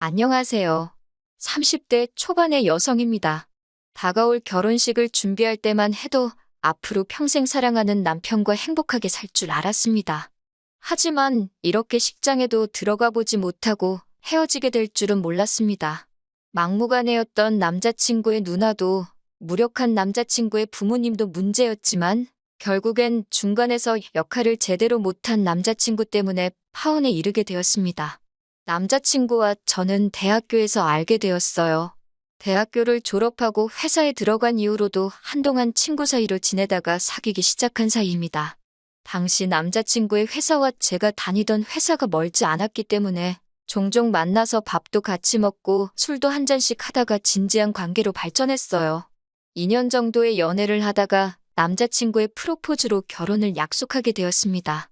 안녕하세요. 30대 초반의 여성입니다. 다가올 결혼식을 준비할 때만 해도 앞으로 평생 사랑하는 남편과 행복하게 살 줄 알았습니다. 하지만 이렇게 식장에도 들어가 보지 못하고 헤어지게 될 줄은 몰랐습니다. 막무가내였던 남자친구의 누나도 무력한 남자친구의 부모님도 문제였지만 결국엔 중간에서 역할을 제대로 못한 남자친구 때문에 파혼에 이르게 되었습니다. 남자친구와 저는 대학교에서 알게 되었어요. 대학교를 졸업하고 회사에 들어간 이후로도 한동안 친구 사이로 지내다가 사귀기 시작한 사이입니다. 당시 남자친구의 회사와 제가 다니던 회사가 멀지 않았기 때문에 종종 만나서 밥도 같이 먹고 술도 한 잔씩 하다가 진지한 관계로 발전했어요. 2년 정도의 연애를 하다가 남자친구의 프로포즈로 결혼을 약속하게 되었습니다.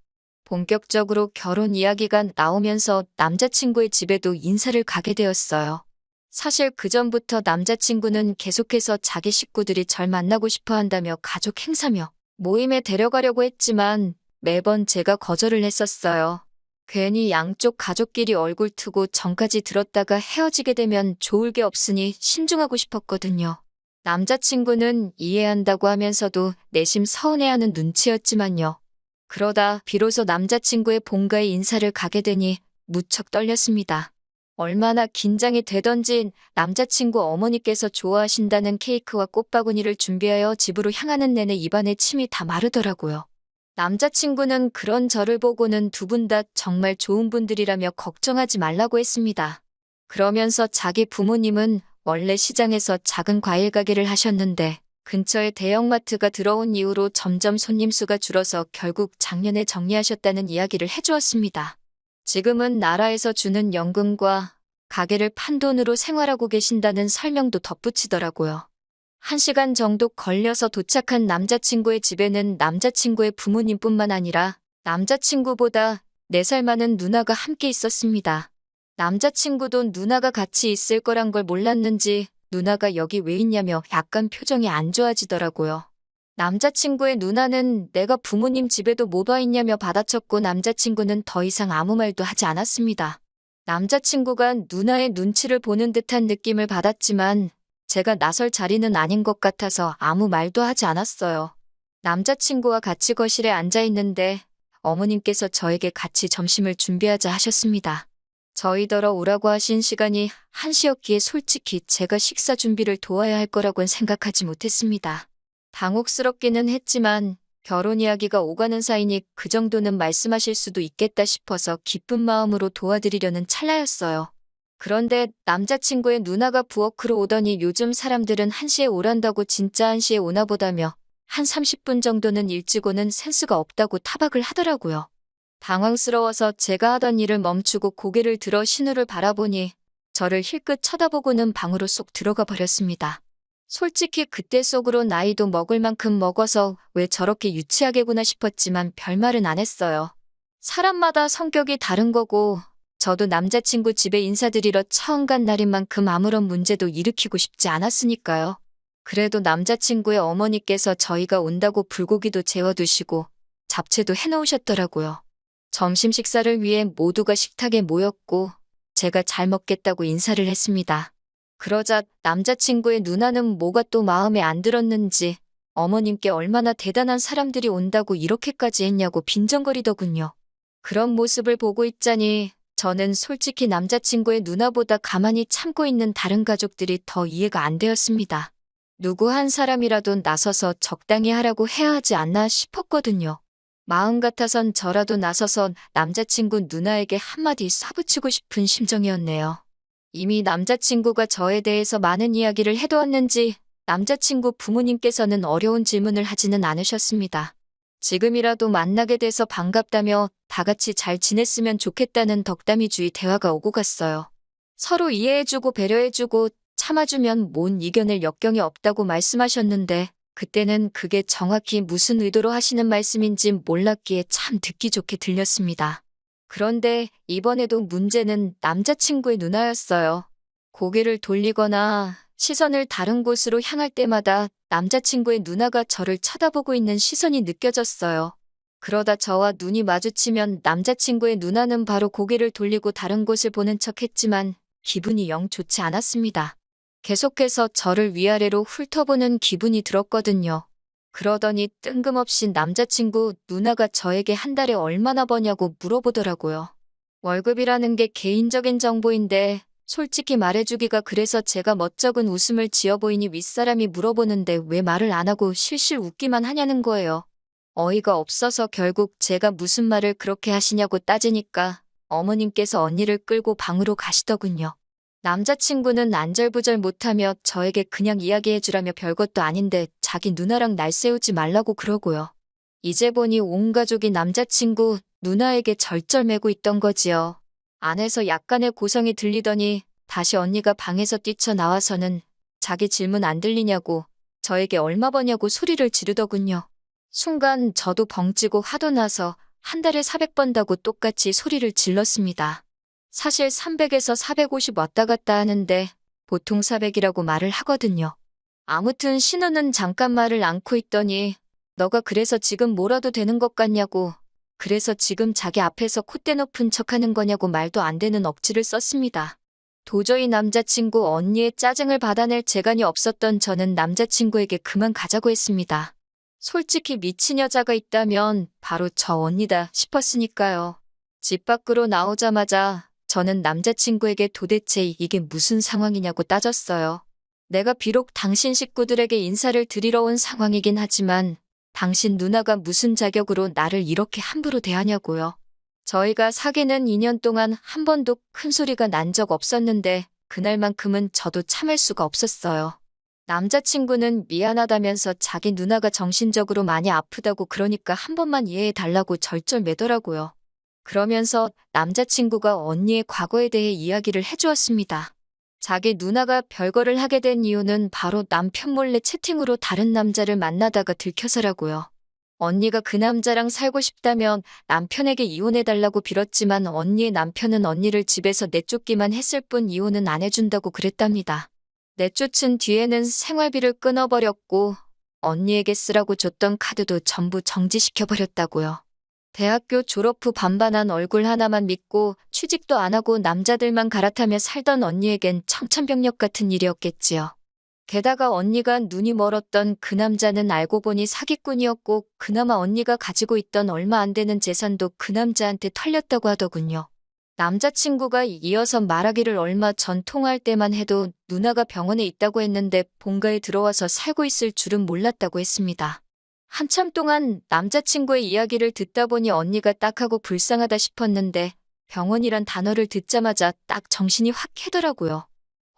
본격적으로 결혼 이야기가 나오면서 남자친구의 집에도 인사를 가게 되었어요. 사실 그전부터 남자친구는 계속해서 자기 식구들이 절 만나고 싶어 한다며 가족 행사며 모임에 데려가려고 했지만 매번 제가 거절을 했었어요. 괜히 양쪽 가족끼리 얼굴 트고 정까지 들었다가 헤어지게 되면 좋을 게 없으니 신중하고 싶었거든요. 남자친구는 이해한다고 하면서도 내심 서운해하는 눈치였지만요. 그러다 비로소 남자친구의 본가에 인사를 가게 되니 무척 떨렸습니다. 얼마나 긴장이 되던지 남자친구 어머니께서 좋아하신다는 케이크와 꽃바구니를 준비하여 집으로 향하는 내내 입안에 침이 다 마르더라고요. 남자친구는 그런 저를 보고는 두 분 다 정말 좋은 분들이라며 걱정하지 말라고 했습니다. 그러면서 자기 부모님은 원래 시장에서 작은 과일 가게를 하셨는데 근처에 대형마트가 들어온 이후로 점점 손님 수가 줄어서 결국 작년에 정리하셨다는 이야기를 해주었습니다. 지금은 나라에서 주는 연금과 가게를 판 돈으로 생활하고 계신다는 설명도 덧붙이더라고요. 1시간 정도 걸려서 도착한 남자친구의 집에는 남자친구의 부모님뿐만 아니라 남자친구보다 4살 많은 누나가 함께 있었습니다. 남자친구도 누나가 같이 있을 거란 걸 몰랐는지 누나가 여기 왜 있냐며 약간 표정이 안 좋아지더라고요. 남자친구의 누나는 내가 부모님 집에도 뭐 와 있냐며 받아쳤고 남자친구는 더 이상 아무 말도 하지 않았습니다. 남자친구가 누나의 눈치를 보는 듯한 느낌을 받았지만 제가 나설 자리는 아닌 것 같아서 아무 말도 하지 않았어요. 남자친구와 같이 거실에 앉아 있는데 어머님께서 저에게 같이 점심을 준비하자 하셨습니다. 저희더러 오라고 하신 시간이 1시였기에 솔직히 제가 식사 준비를 도와야 할 거라고는 생각하지 못했습니다. 당혹스럽기는 했지만 결혼 이야기가 오가는 사이니 그 정도는 말씀하실 수도 있겠다 싶어서 기쁜 마음으로 도와드리려는 찰나였어요. 그런데 남자친구의 누나가 부엌으로 오더니 요즘 사람들은 1시에 오란다고 진짜 1시에 오나 보다며 한 30분 정도는 일찍 오는 센스가 없다고 타박을 하더라고요. 당황스러워서 제가 하던 일을 멈추고 고개를 들어 신우를 바라보니 저를 힐끗 쳐다보고는 방으로 쏙 들어가 버렸습니다. 솔직히 그때 속으로 나이도 먹을 만큼 먹어서 왜 저렇게 유치하게구나 싶었지만 별말은 안 했어요. 사람마다 성격이 다른 거고 저도 남자친구 집에 인사드리러 처음 간 날인 만큼 아무런 문제도 일으키고 싶지 않았으니까요. 그래도 남자친구의 어머니께서 저희가 온다고 불고기도 재워두시고 잡채도 해놓으셨더라고요. 점심 식사를 위해 모두가 식탁에 모였고 제가 잘 먹겠다고 인사를 했습니다. 그러자 남자친구의 누나는 뭐가 또 마음에 안 들었는지 어머님께 얼마나 대단한 사람들이 온다고 이렇게까지 했냐고 빈정거리더군요. 그런 모습을 보고 있자니 저는 솔직히 남자친구의 누나보다 가만히 참고 있는 다른 가족들이 더 이해가 안 되었습니다. 누구 한 사람이라도 나서서 적당히 하라고 해야 하지 않나 싶었거든요. 마음 같아선 저라도 나서서 남자친구 누나에게 한마디 쏴붙이고 싶은 심정이었네요. 이미 남자친구가 저에 대해서 많은 이야기를 해두었는지 남자친구 부모님께서는 어려운 질문을 하지는 않으셨습니다. 지금이라도 만나게 돼서 반갑다며 다 같이 잘 지냈으면 좋겠다는 덕담이주의 대화가 오고 갔어요. 서로 이해해주고 배려해주고 참아주면 뭔 이겨낼 역경이 없다고 말씀하셨는데 그때는 그게 정확히 무슨 의도로 하시는 말씀인지 몰랐기에 참 듣기 좋게 들렸습니다. 그런데 이번에도 문제는 남자친구의 누나였어요. 고개를 돌리거나 시선을 다른 곳으로 향할 때마다 남자친구의 누나가 저를 쳐다보고 있는 시선이 느껴졌어요. 그러다 저와 눈이 마주치면 남자친구의 누나는 바로 고개를 돌리고 다른 곳을 보는 척 했지만 기분이 영 좋지 않았습니다. 계속해서 저를 위아래로 훑어보는 기분이 들었거든요. 그러더니 뜬금없이 남자친구 누나가 저에게 한 달에 얼마나 버냐고 물어보더라고요. 월급이라는 게 개인적인 정보인데 솔직히 말해주기가 그래서 제가 멋쩍은 웃음을 지어 보이니 윗사람이 물어보는데 왜 말을 안 하고 실실 웃기만 하냐는 거예요. 어이가 없어서 결국 제가 무슨 말을 그렇게 하시냐고 따지니까 어머님께서 언니를 끌고 방으로 가시더군요. 남자친구는 안절부절 못하며 저에게 그냥 이야기해주라며 별것도 아닌데 자기 누나랑 날 세우지 말라고 그러고요. 이제 보니 온 가족이 남자친구 누나에게 절절매고 있던 거지요. 안에서 약간의 고성이 들리더니 다시 언니가 방에서 뛰쳐나와서는 자기 질문 안 들리냐고 저에게 얼마 버냐고 소리를 지르더군요. 순간 저도 벙찌고 화도 나서 한 달에 400 번다고 똑같이 소리를 질렀습니다. 사실 300에서 450 왔다 갔다 하는데 보통 400이라고 말을 하거든요. 아무튼 신우는 잠깐 말을 않고 있더니 너가 그래서 지금 뭐라도 되는 것 같냐고, 그래서 지금 자기 앞에서 콧대 높은 척하는 거냐고 말도 안 되는 억지를 썼습니다. 도저히 남자친구 언니의 짜증을 받아낼 재간이 없었던 저는 남자친구에게 그만 가자고 했습니다. 솔직히 미친 여자가 있다면 바로 저 언니다 싶었으니까요. 집 밖으로 나오자마자 저는 남자친구에게 도대체 이게 무슨 상황이냐고 따졌어요. 내가 비록 당신 식구들에게 인사를 드리러 온 상황이긴 하지만 당신 누나가 무슨 자격으로 나를 이렇게 함부로 대하냐고요. 저희가 사귀는 2년 동안 한 번도 큰 소리가 난 적 없었는데 그날만큼은 저도 참을 수가 없었어요. 남자친구는 미안하다면서 자기 누나가 정신적으로 많이 아프다고 그러니까 한 번만 이해해 달라고 절절매더라고요. 그러면서 남자친구가 언니의 과거에 대해 이야기를 해주었습니다. 자기 누나가 별거를 하게 된 이유는 바로 남편 몰래 채팅으로 다른 남자를 만나다가 들켜서라고요. 언니가 그 남자랑 살고 싶다면 남편에게 이혼해달라고 빌었지만 언니의 남편은 언니를 집에서 내쫓기만 했을 뿐 이혼은 안 해준다고 그랬답니다. 내쫓은 뒤에는 생활비를 끊어버렸고 언니에게 쓰라고 줬던 카드도 전부 정지시켜버렸다고요. 대학교 졸업 후 반반한 얼굴 하나만 믿고 취직도 안 하고 남자들만 갈아타며 살던 언니에겐 청천벽력 같은 일이었겠지요. 게다가 언니가 눈이 멀었던 그 남자는 알고 보니 사기꾼이었고 그나마 언니가 가지고 있던 얼마 안 되는 재산도 그 남자한테 털렸다고 하더군요. 남자친구가 이어서 말하기를 얼마 전 통화할 때만 해도 누나가 병원에 있다고 했는데 본가에 들어와서 살고 있을 줄은 몰랐다고 했습니다. 한참 동안 남자친구의 이야기를 듣다 보니 언니가 딱하고 불쌍하다 싶었는데 병원이란 단어를 듣자마자 딱 정신이 확 깨더라고요.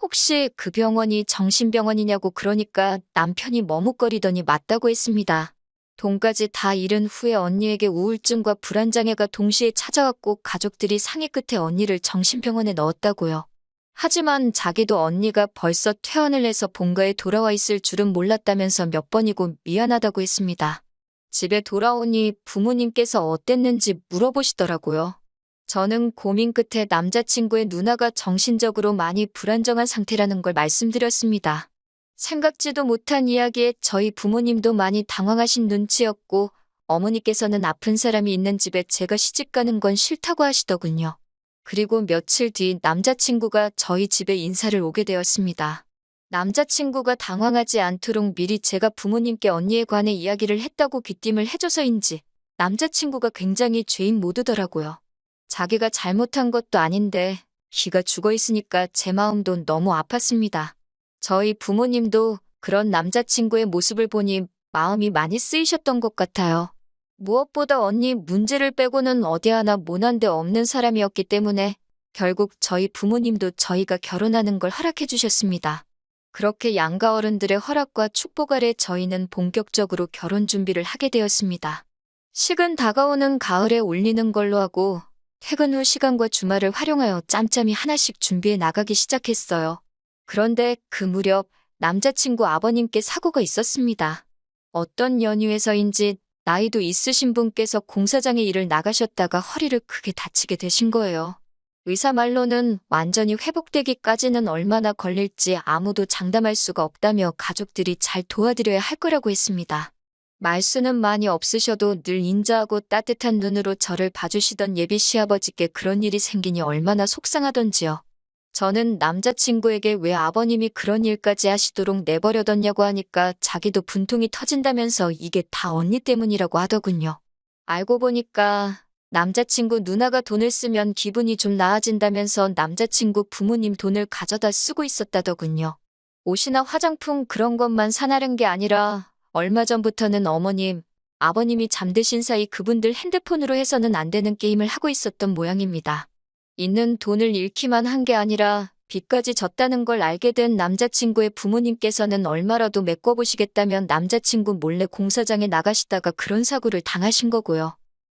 혹시 그 병원이 정신병원이냐고 그러니까 남편이 머뭇거리더니 맞다고 했습니다. 돈까지 다 잃은 후에 언니에게 우울증과 불안장애가 동시에 찾아왔고 가족들이 상의 끝에 언니를 정신병원에 넣었다고요. 하지만 자기도 언니가 벌써 퇴원을 해서 본가에 돌아와 있을 줄은 몰랐다면서 몇 번이고 미안하다고 했습니다. 집에 돌아오니 부모님께서 어땠는지 물어보시더라고요. 저는 고민 끝에 남자친구의 누나가 정신적으로 많이 불안정한 상태라는 걸 말씀드렸습니다. 생각지도 못한 이야기에 저희 부모님도 많이 당황하신 눈치였고 어머니께서는 아픈 사람이 있는 집에 제가 시집가는 건 싫다고 하시더군요. 그리고 며칠 뒤 남자친구가 저희 집에 인사를 오게 되었습니다. 남자친구가 당황하지 않도록 미리 제가 부모님께 언니에 관해 이야기를 했다고 귀띔을 해줘서인지 남자친구가 굉장히 죄인 모드더라고요. 자기가 잘못한 것도 아닌데 기가 죽어 있으니까 제 마음도 너무 아팠습니다. 저희 부모님도 그런 남자친구의 모습을 보니 마음이 많이 쓰이셨던 것 같아요. 무엇보다 언니 문제를 빼고는 어디 하나 모난 데 없는 사람이었기 때문에 결국 저희 부모님도 저희가 결혼하는 걸 허락해 주셨습니다. 그렇게 양가 어른들의 허락과 축복 아래 저희는 본격적으로 결혼 준비를 하게 되었습니다. 식은 다가오는 가을에 올리는 걸로 하고 퇴근 후 시간과 주말을 활용하여 짬짬이 하나씩 준비해 나가기 시작했어요. 그런데 그 무렵 남자친구 아버님께 사고가 있었습니다. 어떤 연유에서인지 나이도 있으신 분께서 공사장에 일을 나가셨다가 허리를 크게 다치게 되신 거예요. 의사 말로는 완전히 회복되기까지는 얼마나 걸릴지 아무도 장담할 수가 없다며 가족들이 잘 도와드려야 할 거라고 했습니다. 말수는 많이 없으셔도 늘 인자하고 따뜻한 눈으로 저를 봐주시던 예비 시아버지께 그런 일이 생기니 얼마나 속상하던지요. 저는 남자친구에게 왜 아버님이 그런 일까지 하시도록 내버려뒀냐고 하니까 자기도 분통이 터진다면서 이게 다 언니 때문이라고 하더군요. 알고 보니까 남자친구 누나가 돈을 쓰면 기분이 좀 나아진다면서 남자친구 부모님 돈을 가져다 쓰고 있었다더군요. 옷이나 화장품 그런 것만 사나른 게 아니라 얼마 전부터는 어머님, 아버님이 잠드신 사이 그분들 핸드폰으로 해서는 안 되는 게임을 하고 있었던 모양입니다. 있는 돈을 잃기만 한 게 아니라 빚까지 졌다는 걸 알게 된 남자친구의 부모님께서는 얼마라도 메꿔보시겠다면 남자친구 몰래 공사장에 나가시다가 그런 사고를 당하신 거고요.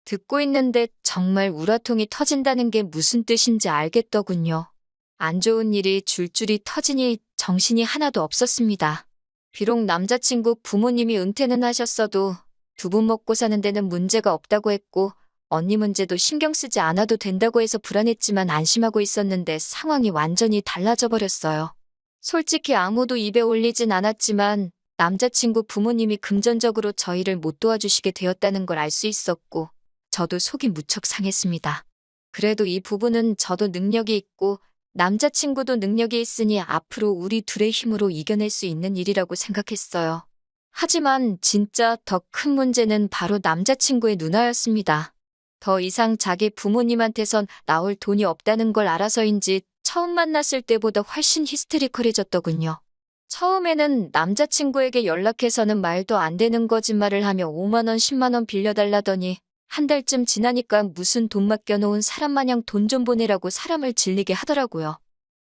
듣고 있는데 정말 우라통이 터진다는 게 무슨 뜻인지 알겠더군요. 안 좋은 일이 줄줄이 터지니 정신이 하나도 없었습니다. 비록 남자친구 부모님이 은퇴는 하셨어도 두 분 먹고 사는 데는 문제가 없다고 했고 언니 문제도 신경 쓰지 않아도 된다고 해서 불안했지만 안심하고 있었는데 상황이 완전히 달라져 버렸어요. 솔직히 아무도 입에 올리진 않았지만 남자친구 부모님이 금전적으로 저희를 못 도와주시게 되었다는 걸 알 수 있었고 저도 속이 무척 상했습니다. 그래도 이 부분은 저도 능력이 있고 남자친구도 능력이 있으니 앞으로 우리 둘의 힘으로 이겨낼 수 있는 일이라고 생각했어요. 하지만 진짜 더 큰 문제는 바로 남자친구의 누나였습니다. 더 이상 자기 부모님한테선 나올 돈이 없다는 걸 알아서인지 처음 만났을 때보다 훨씬 히스테리컬해졌더군요. 처음에는 남자친구에게 연락해서는 말도 안 되는 거짓말을 하며 5만 원, 10만 원 빌려달라더니 한 달쯤 지나니까 무슨 돈 맡겨놓은 사람 마냥 돈 좀 보내라고 사람을 질리게 하더라고요.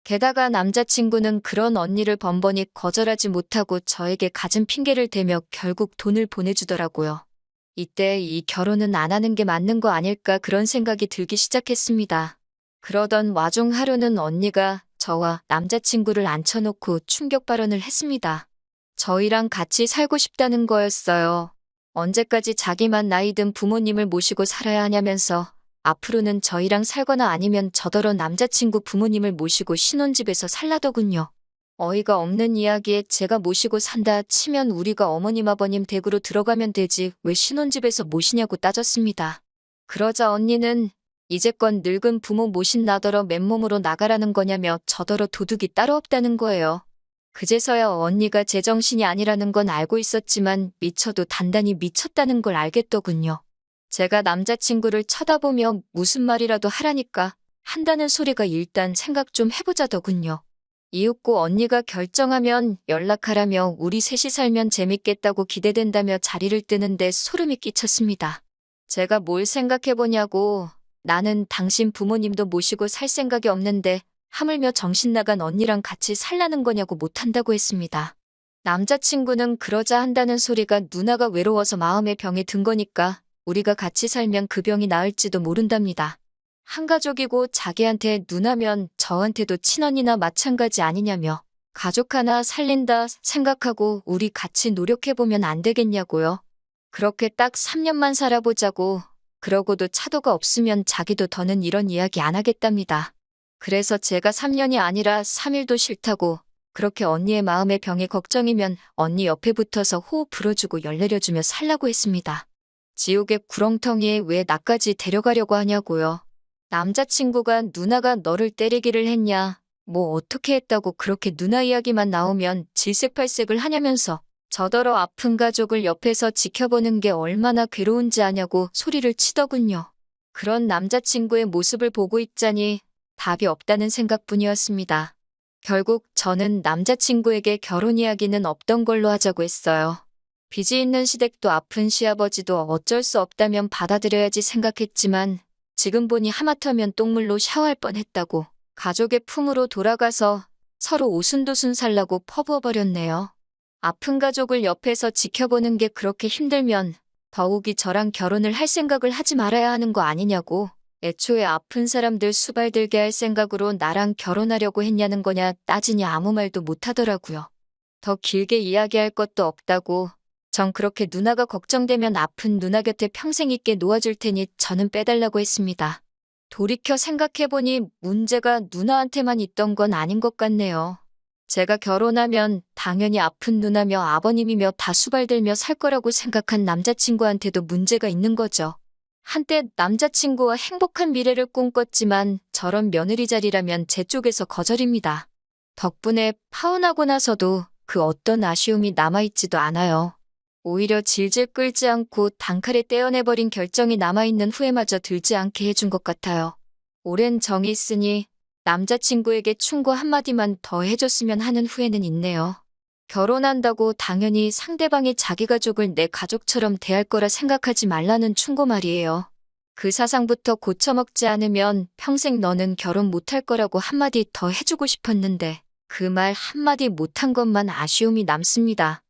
게다가 남자친구는 그런 언니를 번번이 거절하지 못하고 저에게 갖은 핑계를 대며 결국 돈을 보내주더라고요. 이때 이 결혼은 안 하는 게 맞는 거 아닐까 그런 생각이 들기 시작했습니다. 그러던 와중 하루는 언니가 저와 남자친구를 앉혀놓고 충격 발언을 했습니다. 저희랑 같이 살고 싶다는 거였어요. 언제까지 자기만 나이 든 부모님을 모시고 살아야 하냐면서 앞으로는 저희랑 살거나 아니면 저더러 남자친구 부모님을 모시고 신혼집에서 살라더군요. 어이가 없는 이야기에 제가 모시고 산다 치면 우리가 어머님 아버님 댁으로 들어가면 되지 왜 신혼집에서 모시냐고 따졌습니다. 그러자 언니는 이제껏 늙은 부모 모신 나더러 맨몸으로 나가라는 거냐며 저더러 도둑이 따로 없다는 거예요. 그제서야 언니가 제정신이 아니라는 건 알고 있었지만 미쳐도 단단히 미쳤다는 걸 알겠더군요. 제가 남자친구를 쳐다보며 무슨 말이라도 하라니까 한다는 소리가 일단 생각 좀 해보자더군요. 이윽고 언니가 결정하면 연락하라며 우리 셋이 살면 재밌겠다고 기대된다며 자리를 뜨는데 소름이 끼쳤습니다. 제가 뭘 생각해보냐고 나는 당신 부모님도 모시고 살 생각이 없는데 하물며 정신 나간 언니랑 같이 살라는 거냐고 못한다고 했습니다. 남자친구는 그러자 한다는 소리가 누나가 외로워서 마음의 병에 든 거니까 우리가 같이 살면 그 병이 나을지도 모른답니다. 한 가족이고 자기한테 누나면 저한테도 친언니나 마찬가지 아니냐며 가족 하나 살린다 생각하고 우리 같이 노력해보면 안 되겠냐고요. 그렇게 딱 3년만 살아보자고 그러고도 차도가 없으면 자기도 더는 이런 이야기 안 하겠답니다. 그래서 제가 3년이 아니라 3일도 싫다고 그렇게 언니의 마음의 병이 걱정이면 언니 옆에 붙어서 호흡 불어주고 열 내려주며 살라고 했습니다. 지옥의 구렁텅이에 왜 나까지 데려가려고 하냐고요. 남자친구가 누나가 너를 때리기를 했냐, 뭐 어떻게 했다고 그렇게 누나 이야기만 나오면 질색팔색을 하냐면서 저더러 아픈 가족을 옆에서 지켜보는 게 얼마나 괴로운지 아냐고 소리를 치더군요. 그런 남자친구의 모습을 보고 있자니 답이 없다는 생각뿐이었습니다. 결국 저는 남자친구에게 결혼 이야기는 없던 걸로 하자고 했어요. 빚이 있는 시댁도 아픈 시아버지도 어쩔 수 없다면 받아들여야지 생각했지만 지금 보니 하마터면 똥물로 샤워할 뻔했다고 가족의 품으로 돌아가서 서로 오순도순 살라고 퍼부어버렸네요. 아픈 가족을 옆에서 지켜보는 게 그렇게 힘들면 더욱이 저랑 결혼을 할 생각을 하지 말아야 하는 거 아니냐고. 애초에 아픈 사람들 수발들게 할 생각으로 나랑 결혼하려고 했냐는 거냐 따지니 아무 말도 못하더라고요. 더 길게 이야기할 것도 없다고. 전 그렇게 누나가 걱정되면 아픈 누나 곁에 평생 있게 놓아줄 테니 저는 빼달라고 했습니다. 돌이켜 생각해보니 문제가 누나한테만 있던 건 아닌 것 같네요. 제가 결혼하면 당연히 아픈 누나며 아버님이며 다 수발들며 살 거라고 생각한 남자친구한테도 문제가 있는 거죠. 한때 남자친구와 행복한 미래를 꿈꿨지만 저런 며느리 자리라면 제 쪽에서 거절입니다. 덕분에 파혼하고 나서도 그 어떤 아쉬움이 남아있지도 않아요. 오히려 질질 끌지 않고 단칼에 떼어내버린 결정이 남아있는 후회마저 들지 않게 해준 것 같아요. 오랜 정이 있으니 남자친구에게 충고 한마디만 더 해줬으면 하는 후회는 있네요. 결혼한다고 당연히 상대방이 자기 가족을 내 가족처럼 대할 거라 생각하지 말라는 충고 말이에요. 그 사상부터 고쳐먹지 않으면 평생 너는 결혼 못할 거라고 한마디 더 해주고 싶었는데 그 말 한마디 못한 것만 아쉬움이 남습니다.